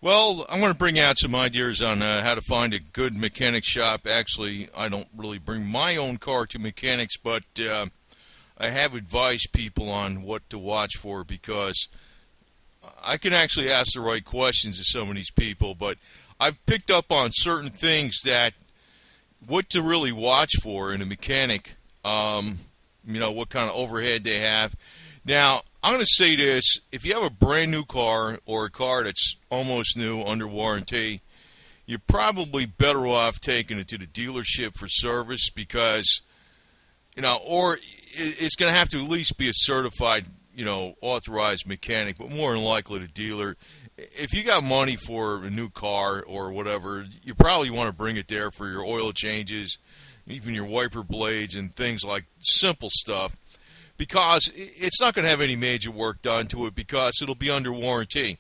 Well, I'm going to bring out some ideas on how to find a good mechanic shop. Actually, I don't really bring my own car to mechanics, but I have advised people on what to watch for because I can actually ask the right questions to some of these people, but I've picked up on certain things that what to really watch for in a mechanic. What kind of overhead they have. Now, I'm going to say this. If you have a brand new car or a car that's almost new under warranty, you're probably better off taking it to the dealership for service because, or it's going to have to at least be a certified, authorized mechanic, but more than likely the dealer. If you got money for a new car or whatever, you probably want to bring it there for your oil changes, even your wiper blades and things like simple stuff, because it's not going to have any major work done to it because it'll be under warranty.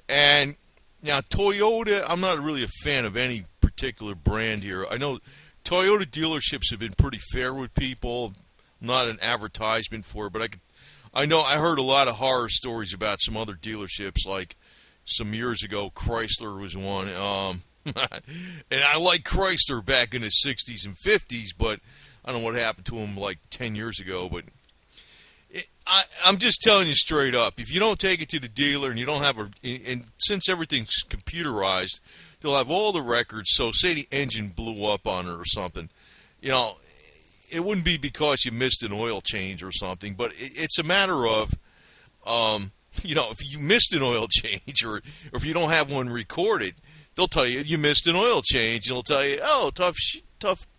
And now Toyota, I'm not really a fan of any particular brand here. I know Toyota dealerships have been pretty fair with people. I'm not an advertisement for it, but I heard a lot of horror stories about some other dealerships, like some years ago Chrysler was one. And I liked Chrysler back in the 60s and 50s, but I don't know what happened to them like 10 years ago. But I'm just telling you straight up, if you don't take it to the dealer and you don't have and since everything's computerized, they'll have all the records. So say the engine blew up on it or something, it wouldn't be because you missed an oil change or something, but it's a matter of, if you missed an oil change or if you don't have one recorded, they'll tell you you missed an oil change. They'll tell you, oh, tough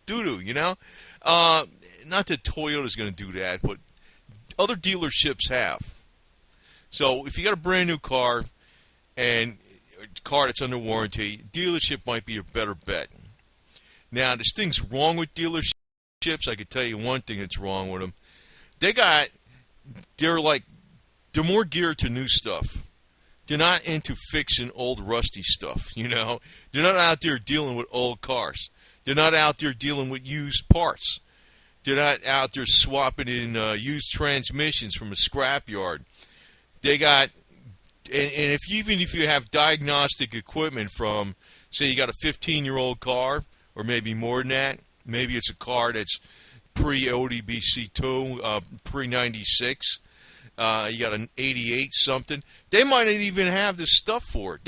doo-doo, Not that Toyota's going to do that, but other dealerships have. So if you got a brand new car and a car that's under warranty, dealership might be a better bet. Now, there's things wrong with dealerships. I could tell you one thing that's wrong with them. They're more geared to new stuff. They're not into fixing old rusty stuff, They're not out there dealing with old cars. They're not out there dealing with used parts. They're not out there swapping in used transmissions from a scrapyard. They got, and even if you have diagnostic equipment from, say you got a 15-year-old car, or maybe more than that, maybe it's a car that's pre-ODBC2, pre-96, you got an 88 something. They might not even have the stuff for it.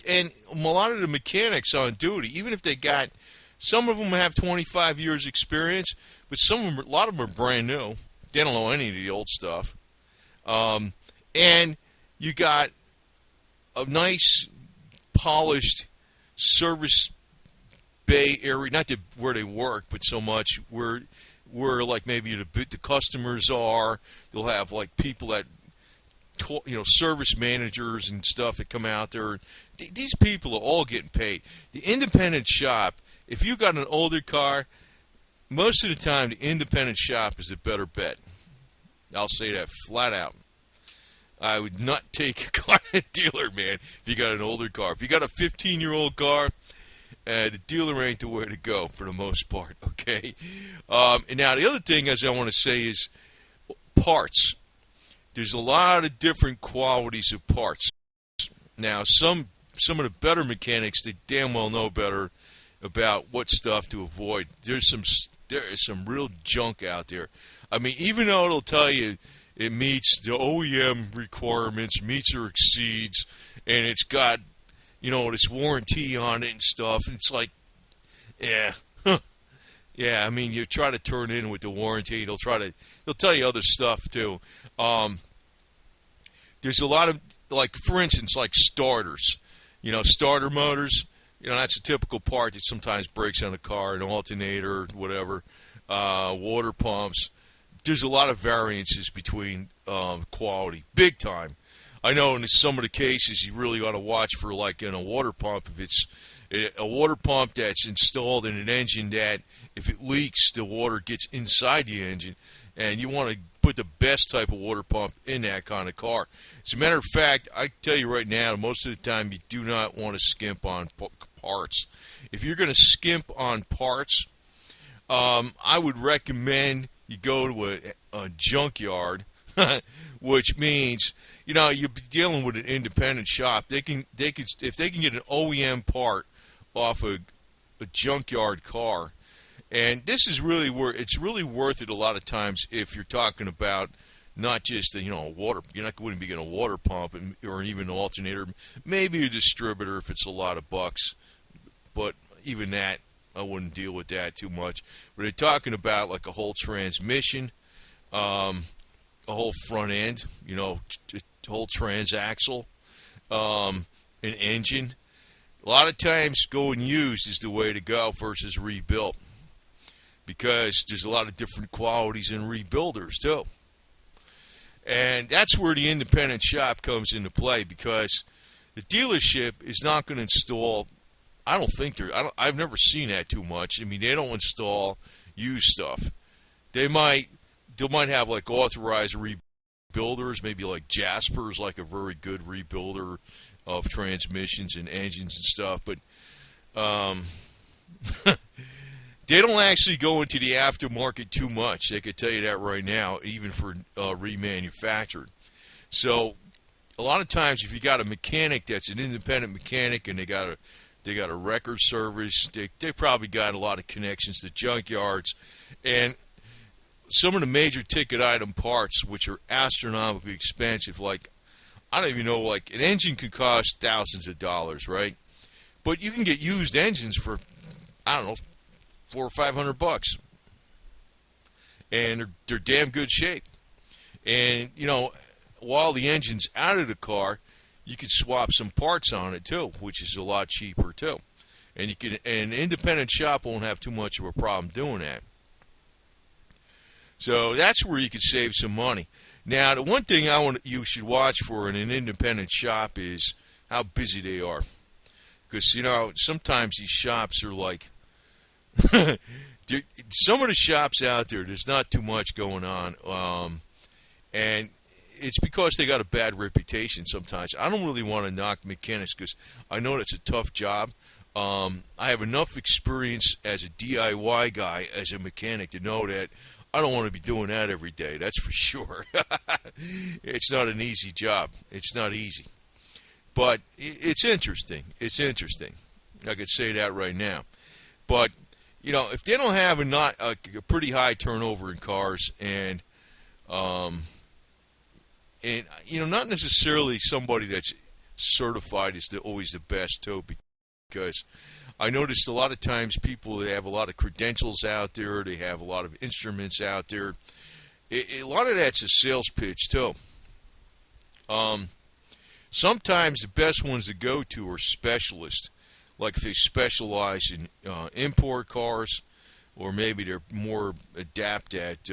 And a lot of the mechanics on duty, even if they got, some of them have 25 years experience, but a lot of them are brand new. They don't know any of the old stuff. And you got a nice polished service bay area, not where they work, but so much where like maybe the customers are. They'll have like people that, service managers and stuff that come out there. These people are all getting paid. The independent shop, if you got an older car, most of the time the independent shop is a better bet. I'll say that flat out. I would not take a car to a dealer, man, if you got an older car. If you got a 15-year-old car, the dealer ain't the way to go for the most part, okay? And now the other thing as I want to say is parts. There's a lot of different qualities of parts. Now, some of the better mechanics, they damn well know better about what stuff to avoid. There is some real junk out there. I mean, even though it'll tell you it meets the OEM requirements, meets or exceeds, and it's got, this warranty on it and stuff, and it's like, yeah, yeah. I mean, you try to turn in with the warranty, they'll tell you other stuff too. There's a lot of, like, for instance, like starters, starter motors. That's a typical part that sometimes breaks on a car, an alternator, whatever, water pumps. There's a lot of variances between quality, big time. I know in some of the cases you really ought to watch for, like in a water pump, if it's a water pump that's installed in an engine that if it leaks, the water gets inside the engine, and you want to put the best type of water pump in that kind of car. As a matter of fact, I tell you right now, most of the time you do not want to skimp on parts. If you're going to skimp on parts, I would recommend you go to a junkyard, which means you're dealing with an independent shop. They can if they can get an OEM part off a junkyard car, and this is really where it's really worth it a lot of times if you're talking about not just a water. You're not going to be getting a water pump or even an alternator, maybe a distributor if it's a lot of bucks, but even that I wouldn't deal with that too much. But they're talking about like a whole transmission, a whole front end, whole transaxle, an engine. A lot of times going used is the way to go versus rebuilt, because there's a lot of different qualities in rebuilders too. And that's where the independent shop comes into play, because the dealership is not going to install. I've never seen that too much. I mean, they don't install used stuff. They might have like authorized rebuilders, maybe like Jasper's, like a very good rebuilder of transmissions and engines and stuff. But they don't actually go into the aftermarket too much. They could tell you that right now, even for remanufactured. So a lot of times, if you got a mechanic that's an independent mechanic and they got a record service, they probably got a lot of connections to junkyards, and some of the major ticket item parts, which are astronomically expensive, like I don't even know, like an engine could cost thousands of dollars, right? But you can get used engines for, I don't know, $400 or $500, and they're damn good shape. And while the engine's out of the car, you could swap some parts on it too, which is a lot cheaper too. And an independent shop won't have too much of a problem doing that. So that's where you could save some money. Now, the one thing you should watch for in an independent shop is how busy they are, because sometimes these shops are like some of the shops out there. There's not too much going on, and it's because they got a bad reputation sometimes. I don't really want to knock mechanics because I know that's a tough job. I have enough experience as a DIY guy, as a mechanic, to know that I don't want to be doing that every day. That's for sure. It's not an easy job. It's not easy. But it's interesting. It's interesting. I could say that right now. But, if they don't have a pretty high turnover in cars and not necessarily somebody that's certified is always the best too, because I noticed a lot of times people, they have a lot of credentials out there, they have a lot of instruments out there. A lot of that's a sales pitch too. Sometimes the best ones to go to are specialists, like if they specialize in import cars, or maybe they're more adept at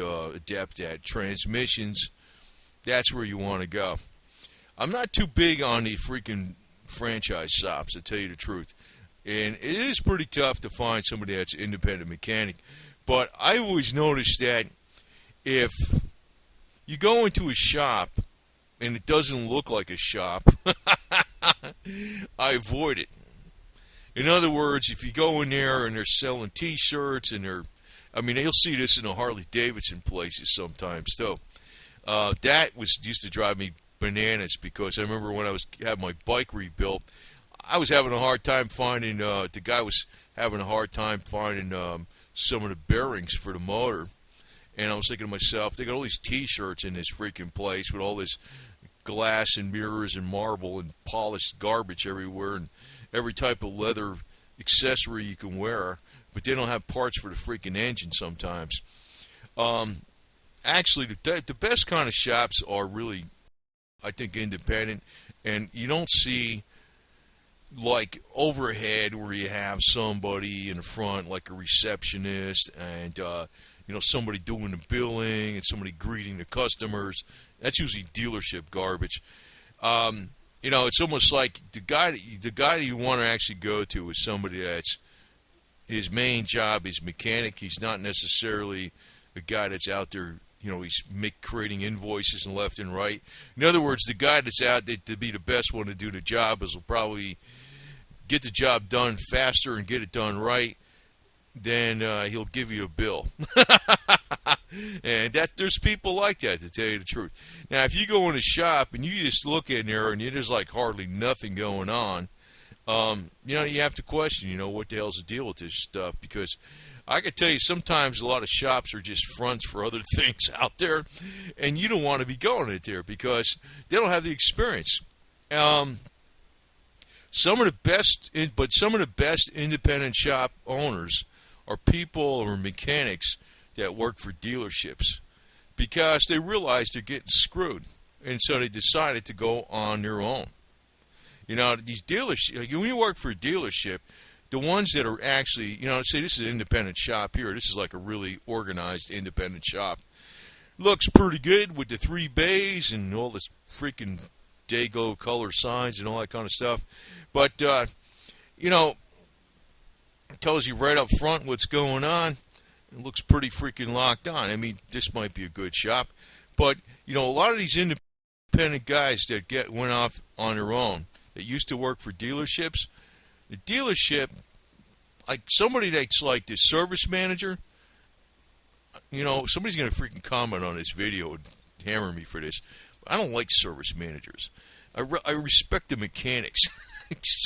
transmissions. That's where you want to go. I'm not too big on the freaking franchise shops, to tell you the truth. And it is pretty tough to find somebody that's an independent mechanic. But I always notice that if you go into a shop and it doesn't look like a shop, I avoid it. In other words, if you go in there and they're selling T-shirts and you'll see this in the Harley Davidson places sometimes too. That used to drive me bananas, because I remember when I had my bike rebuilt, I was having a hard time finding, the guy was having a hard time finding some of the bearings for the motor. And I was thinking to myself, they got all these T-shirts in this freaking place with all this glass and mirrors and marble and polished garbage everywhere and every type of leather accessory you can wear, but they don't have parts for the freaking engine sometimes. Actually, the best kind of shops are really, I think, independent, and you don't see like overhead where you have somebody in the front, like a receptionist, and somebody doing the billing and somebody greeting the customers. That's usually dealership garbage. It's almost like the guy that you want to actually go to is somebody that's, his main job is mechanic. He's not necessarily a guy that's out there, he's creating invoices and left and right. In other words, the guy that's out there to be the best one to do the job will probably get the job done faster and get it done right. Then he'll give you a bill. And there's people like that, to tell you the truth. Now, if you go in a shop and you just look in there and there's like hardly nothing going on, you have to question, what the hell's the deal with this stuff? Because I can tell you sometimes a lot of shops are just fronts for other things out there, and you don't want to be going in there because they don't have the experience. Some of the best independent shop owners are people or mechanics that work for dealerships because they realize they're getting screwed, and so they decided to go on their own. These dealerships, when you work for a dealership, the ones that are actually, say this is an independent shop here. This is like a really organized independent shop. Looks pretty good with the 3 bays and all this freaking Dago color signs and all that kind of stuff. But, it tells you right up front what's going on. It looks pretty freaking locked on. I mean, this might be a good shop. But, a lot of these independent guys that went off on their own, that used to work for dealerships, the dealership, like somebody that's like the service manager, somebody's going to freaking comment on this video and hammer me for this. I don't like service managers. I respect the mechanics.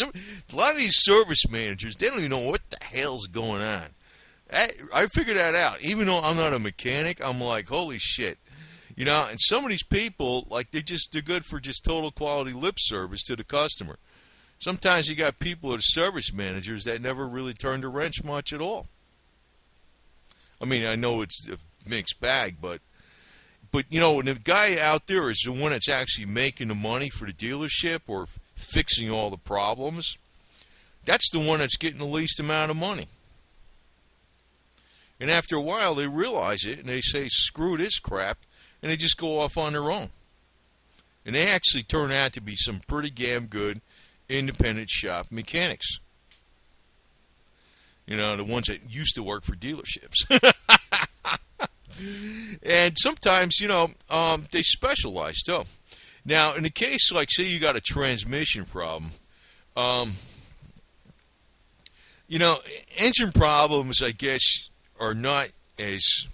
A lot of these service managers, they don't even know what the hell's going on. I figured that out. Even though I'm not a mechanic, I'm like, holy shit. And some of these people, like, they're good for just total quality lip service to the customer. Sometimes you got people that are service managers that never really turned a wrench much at all. I mean, I know it's a mixed bag, but when the guy out there is the one that's actually making the money for the dealership or fixing all the problems, that's the one that's getting the least amount of money. And after a while, they realize it, and they say, screw this crap, and they just go off on their own. And they actually turn out to be some pretty damn good independent shop mechanics. The ones that used to work for dealerships. And sometimes, they specialize, too. Now, in the case, like, say you got a transmission problem, engine problems, I guess, are not as...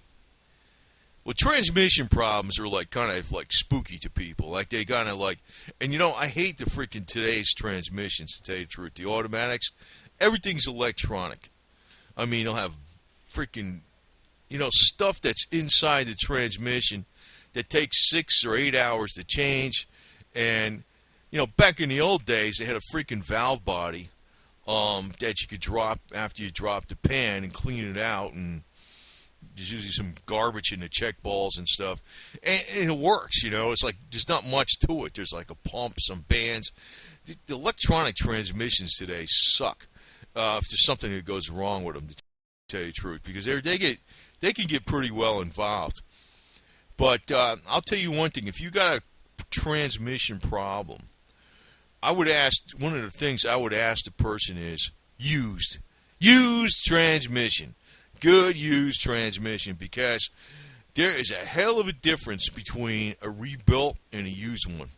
Well, transmission problems are like kind of like spooky to people. Like they kind of like, and I hate the freaking today's transmissions, to tell you the truth. The automatics, everything's electronic. I mean, they'll have freaking, stuff that's inside the transmission that takes 6 or 8 hours to change. And, back in the old days, they had a freaking valve body that you could drop after you drop the pan and clean it out, and there's usually some garbage in the check balls and stuff. And it works, It's like there's not much to it. There's like a pump, some bands. The electronic transmissions today suck if there's something that goes wrong with them, to tell you the truth, because they can get pretty well involved. But I'll tell you one thing. If you got a transmission problem, one of the things I would ask the person is used transmission. Good used transmission, because there is a hell of a difference between a rebuilt and a used one.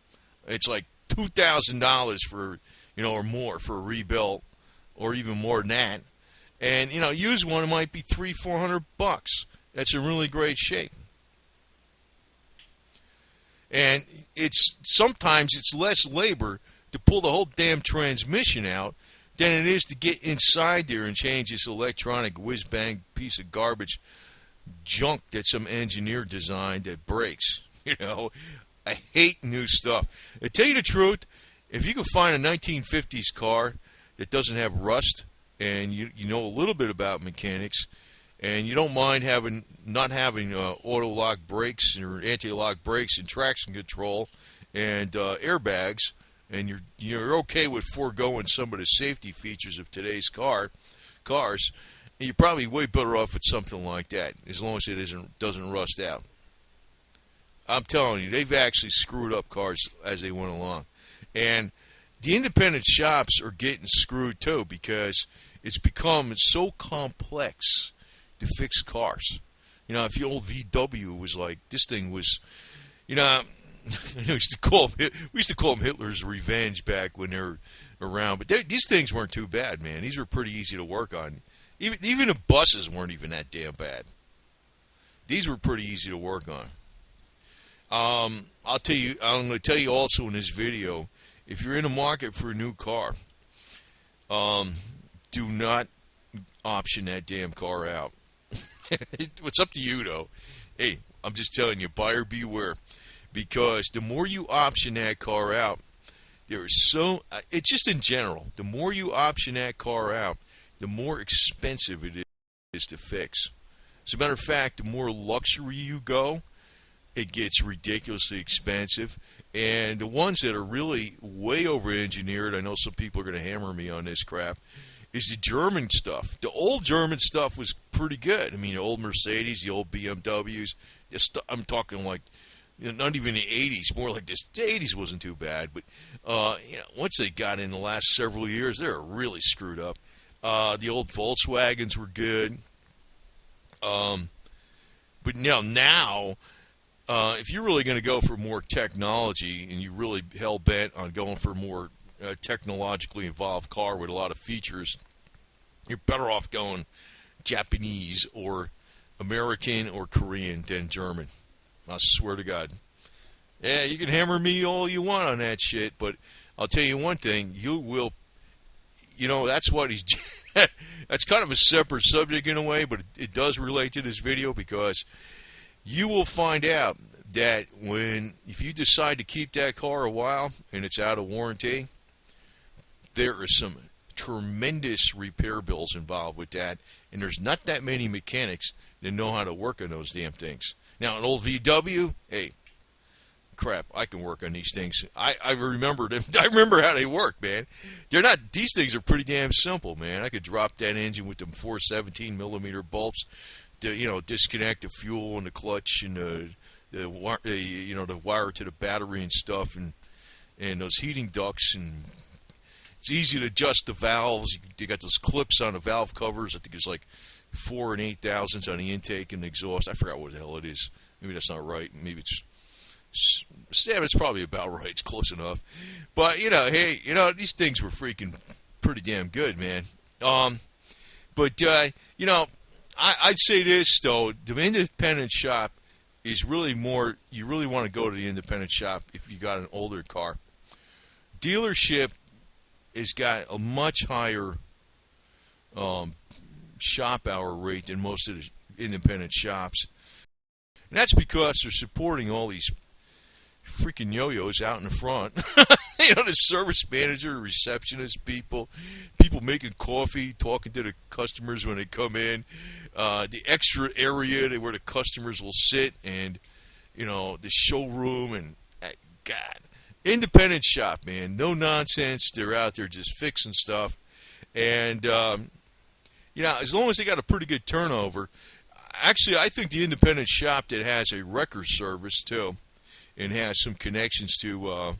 It's like $2,000 for, or more for a rebuilt, or even more than that. And, used one might be $300-400. That's in really great shape. And sometimes it's less labor to pull the whole damn transmission out than it is to get inside there and change this electronic whiz-bang piece of garbage junk that some engineer designed that breaks. I hate new stuff. To tell you the truth, if you can find a 1950s car that doesn't have rust, and you know a little bit about mechanics, and you don't mind not having auto-lock brakes or anti-lock brakes and traction control and airbags, and you're okay with foregoing some of the safety features of today's cars, you're probably way better off with something like that, as long as it doesn't rust out. I'm telling you, they've actually screwed up cars as they went along. And the independent shops are getting screwed too, because it's become so complex to fix cars. If the old VW was like, this thing was, we used to call them Hitler's Revenge back when they were around. But these things weren't too bad, man. These were pretty easy to work on. Even the buses weren't even that damn bad. these were pretty easy to work on. I'll tell you. I'm going to tell you also in this video, if you're in the market for a new car, do not option that damn car out. It's up to you, though. Hey, I'm just telling you, buyer beware, because the more you option that car out, it's just in general, the more you option that car out, the more expensive it is to fix. As a matter of fact, the more luxury you go, it gets ridiculously expensive. And the ones that are really way over-engineered, I know some people are going to hammer me on this crap, is the German stuff. The old German stuff was pretty good. I mean, the old Mercedes, the old BMWs. I'm talking like, not even the 80s, more like this. The 80s wasn't too bad, but once they got in the last several years, they were really screwed up. The old Volkswagens were good. But now, if you're really going to go for more technology and you're really hell-bent on going for a more technologically involved car with a lot of features, you're better off going Japanese or American or Korean than German. I swear to God. Yeah, you can hammer me all you want on that shit, but I'll tell you one thing, you will, that's what he's, that's kind of a separate subject in a way, but it does relate to this video, because you will find out that if you decide to keep that car a while and it's out of warranty, there are some tremendous repair bills involved with that, and there's not that many mechanics that know how to work on those damn things. Now, an old VW, hey, crap, I can work on these things. I remember them. I remember how they work, man. These things are pretty damn simple, man. I could drop that engine with them 4 17-millimeter bolts to, disconnect the fuel and the clutch and the wire to the battery and stuff, and those heating ducts, and it's easy to adjust the valves. You got those clips on the valve covers. I think it's like 4 8/1000 on the intake and the exhaust. I forgot what the hell it is. Maybe that's not right. Maybe it's probably about right. It's close enough. But, hey, these things were freaking pretty damn good, man. But I'd say this, though. The independent shop is really more, you really want to go to the independent shop if you got an older car. Dealership has got a much higher shop hour rate than most of the independent shops. And that's because they're supporting all these freaking yo-yos out in the front. The service manager, receptionist people making coffee, talking to the customers when they come in, the extra area where the customers will sit, and, the showroom, and, God, independent shop, man, no nonsense. They're out there just fixing stuff, and, as long as they got a pretty good turnover. Actually, I think the independent shop that has a wrecker service, too, and has some connections to,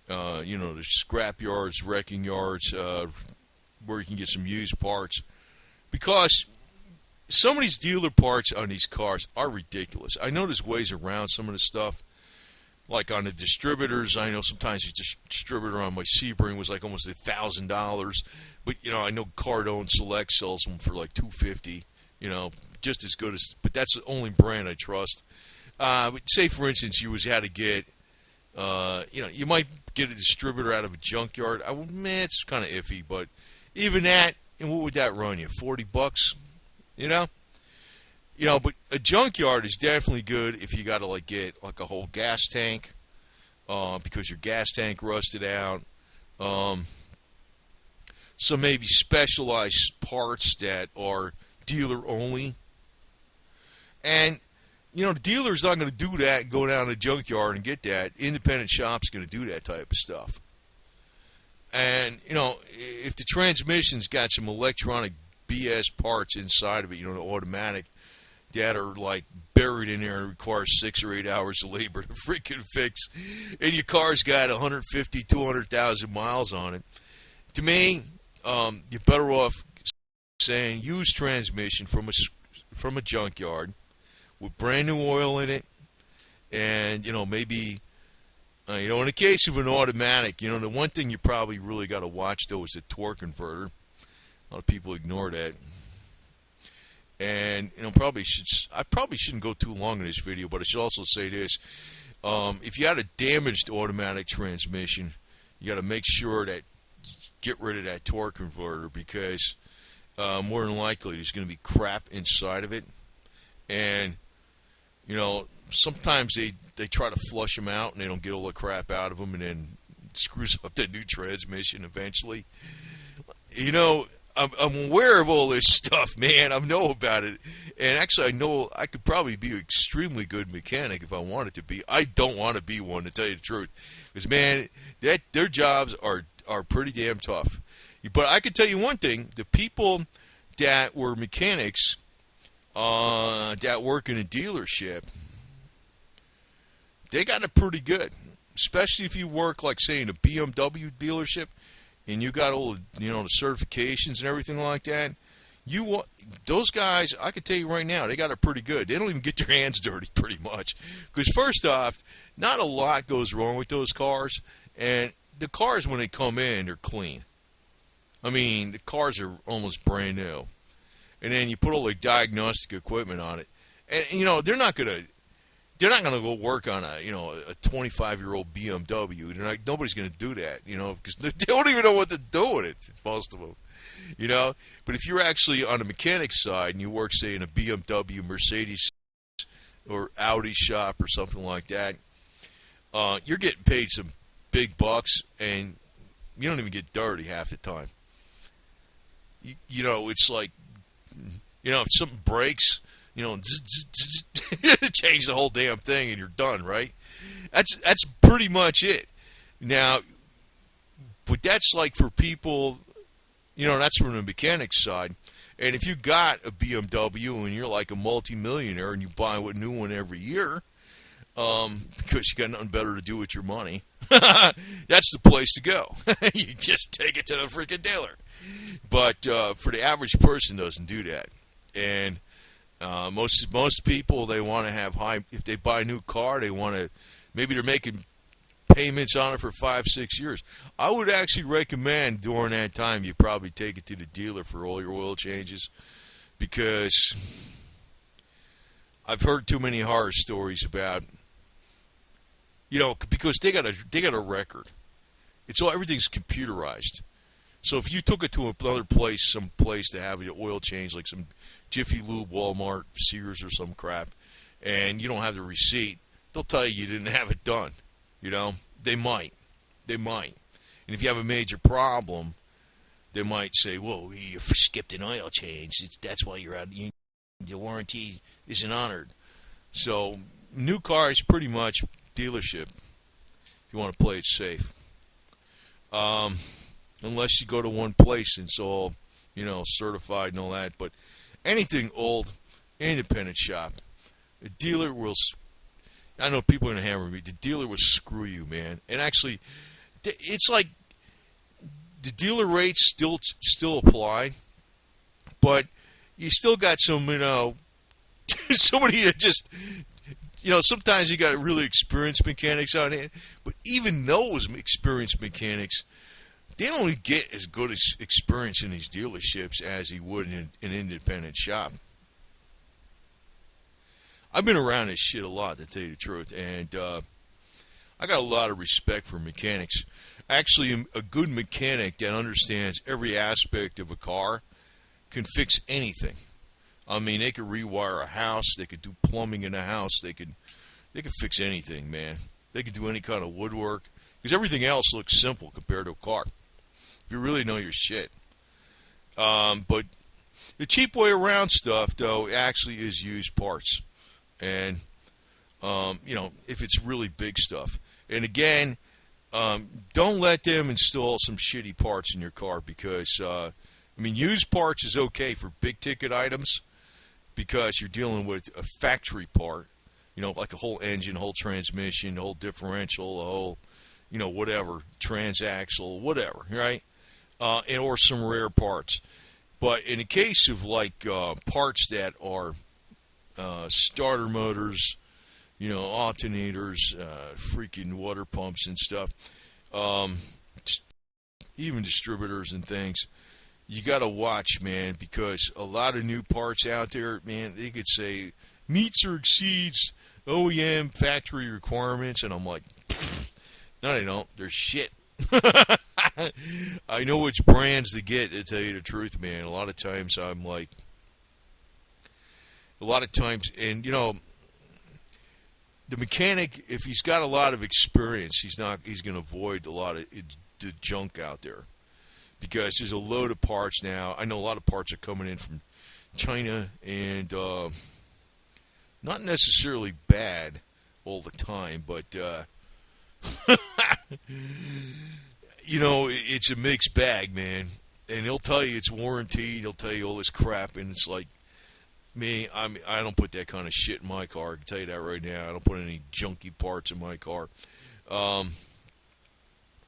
the scrap yards, wrecking yards, where you can get some used parts. Because some of these dealer parts on these cars are ridiculous. I know there's ways around some of the stuff. Like on the distributors, I know sometimes the distributor on my Sebring was like almost $1,000. But, I know Cardone Select sells them for like $250, just as good as, but that's the only brand I trust. Say, for instance, you had to get, you might get a distributor out of a junkyard. It's kind of iffy, but even that, and what would that run you? $40, but a junkyard is definitely good if you got to get like a whole gas tank, because your gas tank rusted out. Some maybe specialized parts that are dealer only, and the dealer's not going to do that and go down to the junkyard and get that. Independent shop's going to do that type of stuff. And, if the transmission's got some electronic BS parts inside of it, the automatic, that are, buried in there and require 6 or 8 hours of labor to freaking fix, and your car's got 150, 200,000 miles on it, to me, you're better off saying use transmission from a junkyard with brand new oil in it, and maybe in the case of an automatic, the one thing you probably really got to watch though is the torque converter. A lot of people ignore that. And I probably shouldn't go too long in this video, but I should also say this: if you had a damaged automatic transmission, you got to make sure that get rid of that torque converter, because more than likely there's going to be crap inside of it, and sometimes they try to flush them out and they don't get all the crap out of them, and then it screws up the new transmission eventually. I'm aware of all this stuff, man. I know about it. And actually, I know I could probably be an extremely good mechanic if I wanted to be. I don't want to be one, to tell you the truth. Because, man, their jobs are pretty damn tough. But I can tell you one thing. The people that were mechanics that work in a dealership, they got it pretty good. Especially if you work, like, say, in a BMW dealership, and you got all the certifications and everything like that. Those guys, I can tell you right now, they got it pretty good. They don't even get their hands dirty, pretty much. Because first off, not a lot goes wrong with those cars, and the cars, when they come in, they're clean. I mean, the cars are almost brand new. And then you put all the diagnostic equipment on it, and they're not gonna go work on a 25-year-old BMW. Nobody's gonna do that, because they don't even know what to do with it. Most of them, But if you're actually on the mechanics side and you work, say, in a BMW, Mercedes, or Audi shop or something like that, you're getting paid some big bucks, and you don't even get dirty half the time. It's like, if something breaks, change the whole damn thing and you're done, right? That's pretty much it. Now, but that's like for people, that's from the mechanics side. And if you got a BMW and you're like a multi-millionaire and you buy a new one every year, because you got nothing better to do with your money, that's the place to go. You just take it to the freaking dealer. But for the average person, doesn't do that. And most people, they want to have high. If they buy a new car, they want to. Maybe they're making payments on it for 5-6 years. I would actually recommend during that time you probably take it to the dealer for all your oil changes, because I've heard too many horror stories about. Because they got a record. Everything's computerized. So if you took it to another place, some place to have your oil change, like some Jiffy Lube, Walmart, Sears, or some crap, and you don't have the receipt, they'll tell you didn't have it done. They might. And if you have a major problem, they might say, "Well, you skipped an oil change. That's why you're out. Your warranty isn't honored." So new cars, pretty much dealership. If you want to play it safe. Unless you go to one place and it's all, certified and all that. But anything old, independent shop, a dealer will. I know people are going to hammer me. The dealer will screw you, man. And actually, it's like the dealer rates still apply, but you still got some, somebody that just. Sometimes you got really experienced mechanics on it, but even those experienced mechanics, they don't get as good as experience in these dealerships as he would in an independent shop. I've been around this shit a lot, to tell you the truth, and I got a lot of respect for mechanics. Actually, a good mechanic that understands every aspect of a car can fix anything. I mean, they could rewire a house, they could do plumbing in a house, they could fix anything, man. They could do any kind of woodwork, because everything else looks simple compared to a car. If you really know your shit. But the cheap way around stuff, though, actually is used parts. And, if it's really big stuff. And again, don't let them install some shitty parts in your car, because, used parts is okay for big ticket items, because you're dealing with a factory part, like a whole engine, whole transmission, whole differential, a whole, whatever, transaxle, whatever, right? Or some rare parts. But in the case of parts that are starter motors, alternators, freaking water pumps and stuff, even distributors and things, you got to watch, man, because a lot of new parts out there, man, they could say meets or exceeds OEM factory requirements, and I'm like, no, they don't. They're shit. I know which brands to get, to tell you the truth, man. A lot of times I'm like, and you know, the mechanic, if he's got a lot of experience, he's going to avoid a lot of the junk out there, because there's a load of parts now. I know a lot of parts are coming in from China, and not necessarily bad all the time, but you know, it's a mixed bag, man. And he'll tell you it's warranted. He'll tell you all this crap, and it's like, me, I don't put that kind of shit in my car. I can tell you that right now. I don't put any junky parts in my car.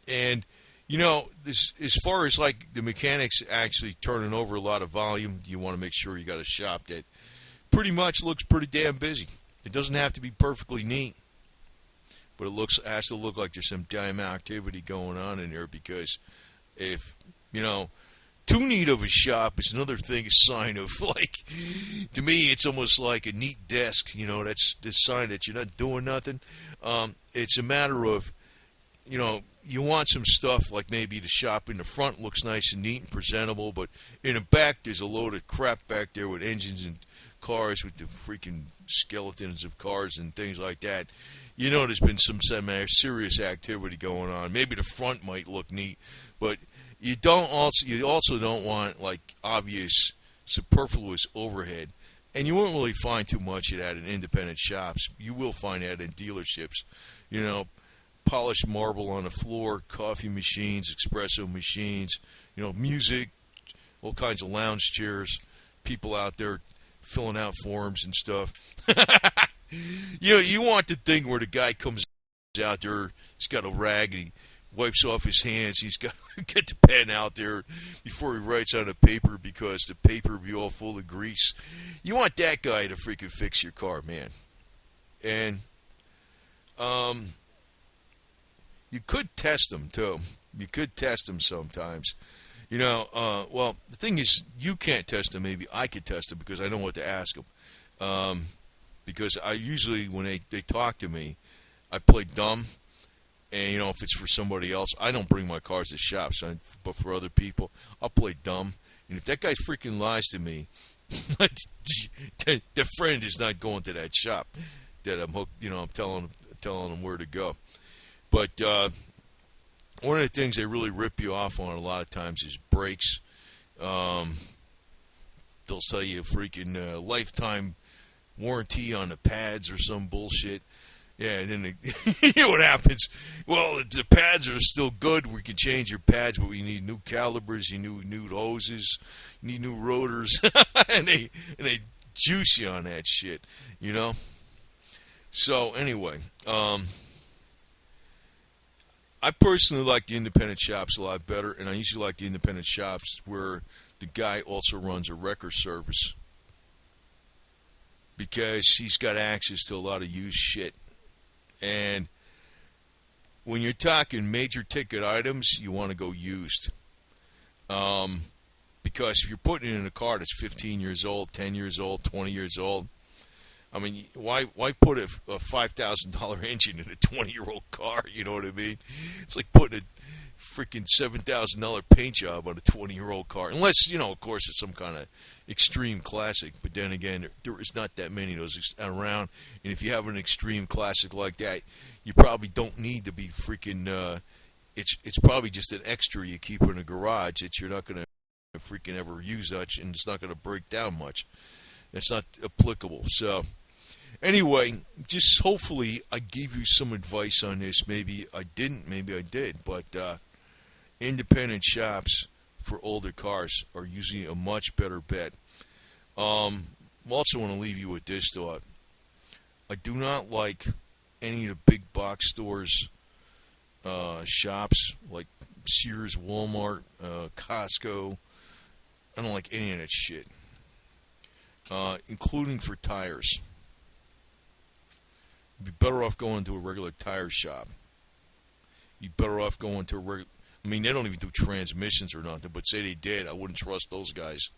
And, you know, this, as far as like the mechanics actually turning over a lot of volume, you want to make sure you got a shop that pretty much looks pretty damn busy. It doesn't have to be perfectly neat, but it has to look like there's some damn activity going on in there, because if, you know, too neat of a shop is another thing, a sign of, like, to me, it's almost like a neat desk. You know, that's the sign that you're not doing nothing. It's a matter of, you know, you want some stuff like maybe the shop in the front looks nice and neat and presentable, but in the back there's a load of crap back there with engines and cars, with the freaking skeletons of cars and things like that. You know, there's been some serious activity going on. Maybe the front might look neat, but you also don't want like obvious superfluous overhead, and you won't really find too much of that in independent shops. You will find that in dealerships. You know, polished marble on the floor, coffee machines, espresso machines, you know, music, all kinds of lounge chairs, people out there filling out forms and stuff. You know, you want the thing where the guy comes out there, he's got a rag and he wipes off his hands. He's got to get the pen out there before he writes on the paper, because the paper will be all full of grease. You want that guy to freaking fix your car, man. And you could test them, too. You could test them sometimes. You know, well, the thing is, you can't test them. Maybe I could test them, because I know what to ask them. Because I usually, when they talk to me, I play dumb. And, you know, if it's for somebody else, I don't bring my cars to shops. But for other people, I'll play dumb. And if that guy freaking lies to me, the friend is not going to that shop that I'm hooked. You know, I'm telling them where to go. But one of the things they really rip you off on a lot of times is brakes. They'll tell you a freaking lifetime warranty on the pads or some bullshit. Yeah, and then you know what happens? Well, the pads are still good. We can change your pads, but we need new calibers, you need new hoses, you need new rotors, and they juice you on that shit, you know. So anyway, I personally like the independent shops a lot better, and I usually like the independent shops where the guy also runs a wrecker service, because he's got access to a lot of used shit. And when you're talking major ticket items, you want to go used. Because if you're putting it in a car that's 15 years old, 10 years old, 20 years old, I mean, why put a $5,000 engine in a 20-year-old car? You know what I mean? It's like putting a freaking $7,000 paint job on a 20-year-old car. Unless, you know, of course, it's some kind of extreme classic. But then again, there is not that many of those around. And if you have an extreme classic like that, you probably don't need to be freaking... It's probably just an extra you keep in a garage that you're not going to freaking ever use much, and it's not going to break down much. It's not applicable. So... anyway, just hopefully I gave you some advice on this. Maybe I didn't, maybe I did. But independent shops for older cars are usually a much better bet. I also want to leave you with this thought. I do not like any of the big box stores, shops like Sears, Walmart, Costco. I don't like any of that shit, including for tires. You'd be better off going to a regular tire shop. You'd be better off going to I mean, they don't even do transmissions or nothing, but say they did, I wouldn't trust those guys.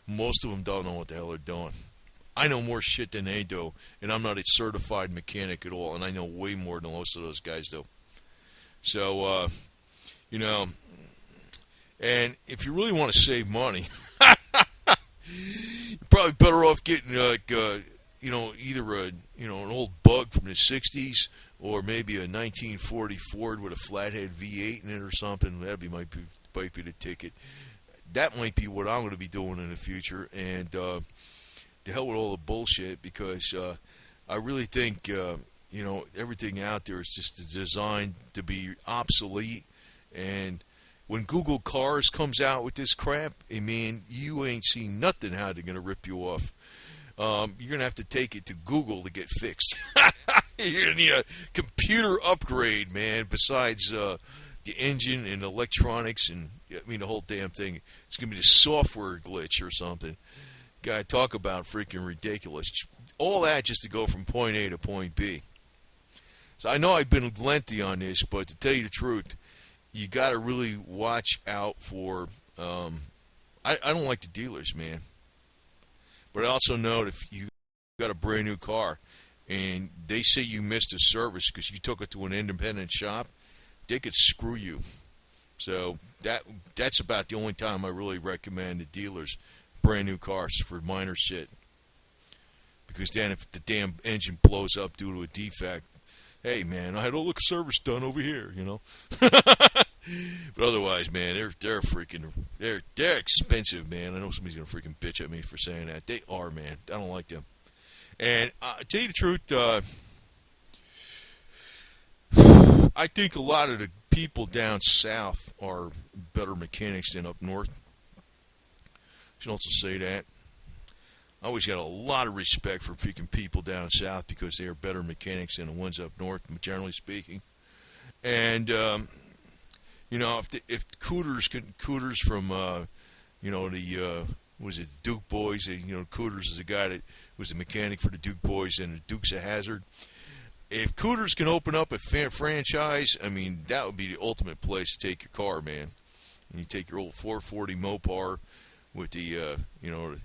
Most of them don't know what the hell they're doing. I know more shit than they do, and I'm not a certified mechanic at all, and I know way more than most of those guys do. So, you know, and if you really want to save money, you're probably better off getting, like, you know, either an old Bug from the 60s or maybe a 1940 Ford with a flathead V8 in it or something. That might be the ticket. That might be what I'm going to be doing in the future, and to hell with all the bullshit, because I really think, you know, everything out there is just designed to be obsolete. And when Google Cars comes out with this crap, I mean, you ain't seen nothing how they're going to rip you off. You're going to have to take it to Google to get fixed. You're going to need a computer upgrade, man, besides the engine and electronics and, I mean, the whole damn thing. It's going to be the software glitch or something. Guy, talk about freaking ridiculous. All that just to go from point A to point B. So I know I've been lengthy on this, but to tell you the truth, you got to really watch out for, I don't like the dealers, man. But I also know that if you got a brand new car and they say you missed a service because you took it to an independent shop, they could screw you. So that's about the only time I really recommend the dealers brand new cars for minor shit. Because then if the damn engine blows up due to a defect, hey man, I had all the service done over here, you know. But otherwise, man, they're freaking they're expensive, man. I know somebody's gonna freaking bitch at me for saying that. They are, man. I don't like them. And to tell you the truth, I think a lot of the people down south are better mechanics than up north. I should also say that. I always got a lot of respect for freaking people down south because they are better mechanics than the ones up north, generally speaking. And you know, if Cooters from you know, the was it Duke Boys? You know, Cooters is the guy that was the mechanic for the Duke Boys and the Dukes of Hazzard. If Cooters can open up a franchise, I mean, that would be the ultimate place to take your car, man. And you take your old 440 Mopar with the you know,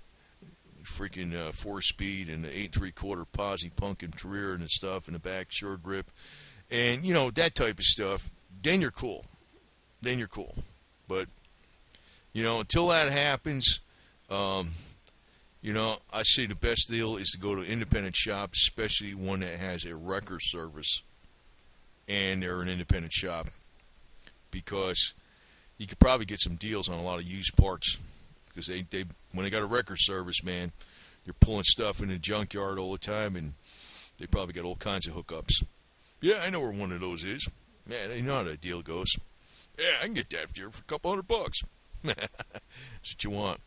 freaking 4-speed and the 8 3/4 posi pumpkin rear and the stuff in the back, short grip, and you know, that type of stuff. Then you're cool. Then you're cool. But you know, until that happens, you know, I say the best deal is to go to an independent shop, especially one that has a wrecker service, and they're an independent shop, because you could probably get some deals on a lot of used parts. Because they when they got a wrecker service, man, they're pulling stuff in the junkyard all the time, and they probably got all kinds of hookups. Yeah, I know where one of those is. Man, you know how that deal goes. Yeah, I can get that for you for a couple $100. That's what you want.